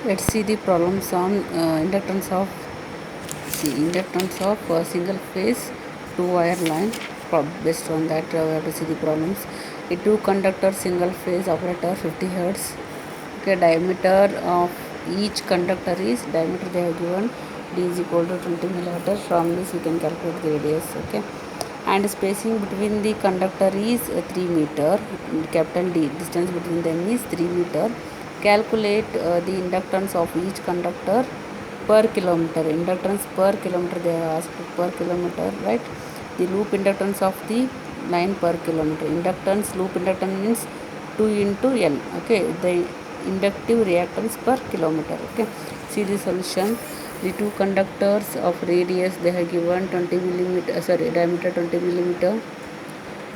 Let's see the problems on inductance of single phase two wire line. Based on that, we have to see the problems. A two conductor single phase operator 50 hertz. Okay, diameter of each conductor is diameter they have given d is equal to 20 millimeter. From this we can calculate the radius. Okay, and spacing between the conductor is 3 meter. Capital D, distance between them is 3 meter. Calculate the inductance of each conductor per kilometer. Inductance per kilometer they have asked per kilometer, right? The loop inductance of the line per kilometer. Inductance, loop inductance means 2 into L. Okay, the inductive reactance per kilometer. Okay, see the solution. The two conductors of radius they have given 20 millimeter, diameter 20 millimeter.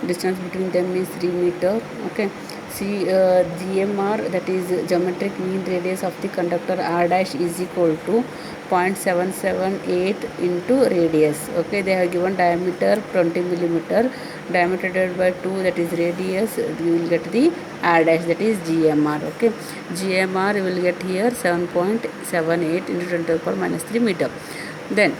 Distance between them is 3 meter. Okay, see GMR, that is geometric mean radius of the conductor R dash is equal to 0.778 into radius. Okay, they have given diameter 20 millimeter, diameter divided by 2, that is radius. You will get the R dash, that is GMR. Okay, GMR you will get here 7.78 into 10 to the power minus 3 meter. Then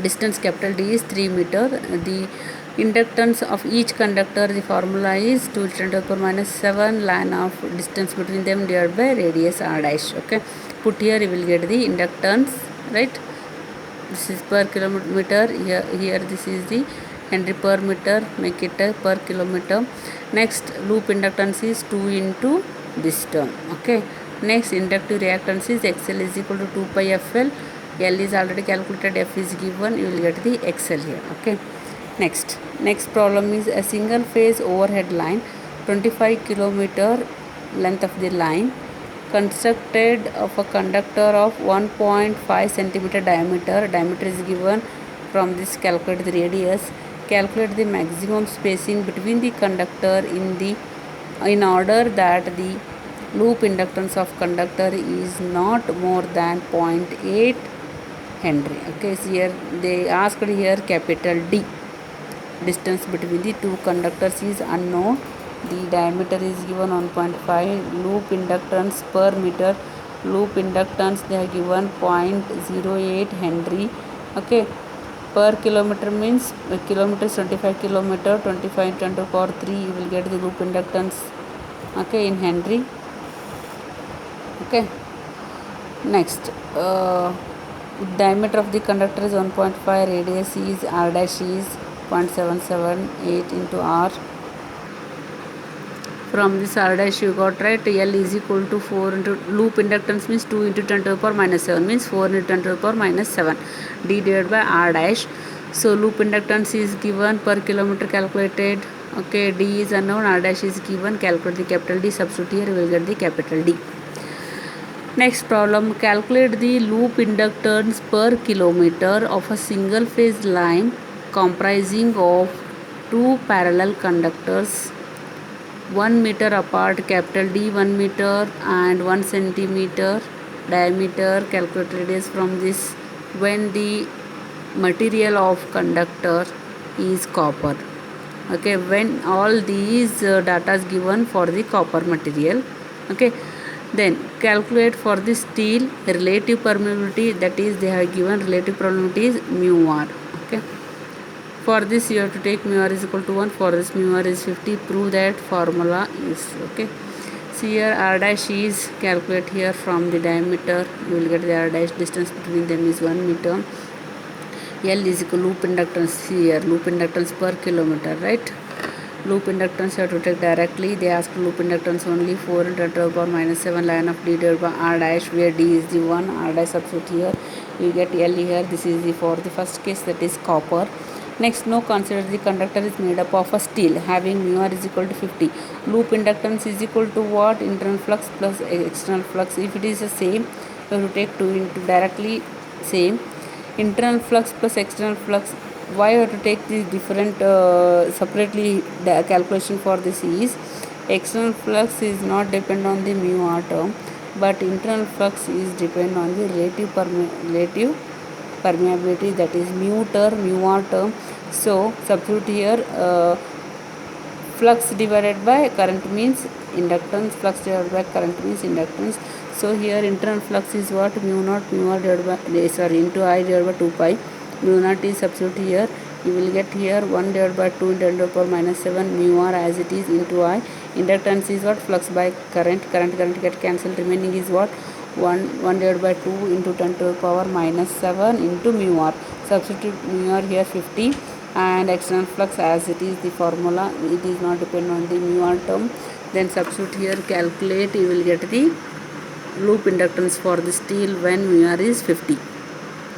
distance capital D is 3 meter. The inductance of each conductor, the formula is 2 to 10 to the power minus 7 ln of distance between them divided by radius R dash. Okay, put here you will get the inductance, right? This is per kilometer. Here this is the Henry per meter, make it per kilometer. Next, loop inductance is 2 into this term. Okay, next inductive reactance is XL is equal to 2 pi FL. L is already calculated, F is given, you will get the XL here. Okay, next problem is a single phase overhead line, 25 kilometer length of the line, constructed of a conductor of 1.5 centimeter diameter. Diameter is given. From this calculate the radius. Calculate the maximum spacing between the conductor in order that the loop inductance of conductor is not more than 0.8 Henry. Okay, so here they asked here capital D. Distance between the two conductors is unknown. The diameter is given 1.5. Loop inductance per meter. Loop inductance they have given 0.08 Henry. Okay, per kilometer means kilometer is 25 kilometer. 25 10 to the power 3 you will get the loop inductance. Okay, in Henry. Okay, next diameter of the conductor is 1.5. Radius is R dash is 0.778 into R. From this R dash you got, right? L is equal to 4 into loop inductance means 2 into 10 to the power minus 7 means 4 into 10 to the power minus 7. D divided by R dash. So loop inductance is given, per kilometer calculated. Okay, D is unknown, R dash is given. Calculate the capital D. Substitute here, you will get the capital D. Next problem, calculate the loop inductance per kilometer of a single phase line comprising of two parallel conductors 1 meter apart, capital D 1 meter and 1 centimeter diameter. Calculate radius from this when the material of conductor is copper. Okay, when all these data is given for the copper material. Okay, then calculate for the steel relative permeability, that is they have given relative permeability is mu r. Okay, for this you have to take mu r is equal to 1. For this mu r is 50. Prove that formula is okay. See here R dash is calculate here from the diameter. You will get the R dash. Distance between them is 1 meter. L is equal to loop inductance. Here loop inductance per kilometer, right? Loop inductance you have to take directly. They ask loop inductance only 4 into 10 to the power minus 7 ln of D divided by R dash, where D is the 1. R dash substitute here. You get L here. This is the for the first case, that is copper. Next, now consider the conductor is made up of a steel having mu r is equal to 50. Loop inductance is equal to what? Internal flux plus external flux. If it is the same, you have to take 2 into directly same. Internal flux plus external flux. Why you have to take these different separately? The calculation for this is external flux is not depend on the mu r term, but internal flux is depend on the relative permeability, that is mu r term. So substitute here flux divided by current means inductance. Flux divided by current means inductance. So here internal flux is what? Mu naught mu r divided by into I divided by 2 pi. Mu naught is substitute here. You will get here 1 divided by 2 into 10 to the power minus 7 mu r as it is into I. Inductance is what? Flux by current. Current get cancelled. Remaining is what? 1 divided by 2 into 10 to the power minus 7 into mu r. Substitute mu r here 50, and external flux as it is the formula. It is not dependent on the mu r term. Then substitute here, calculate. You will get the loop inductance for the steel when mu r is 50.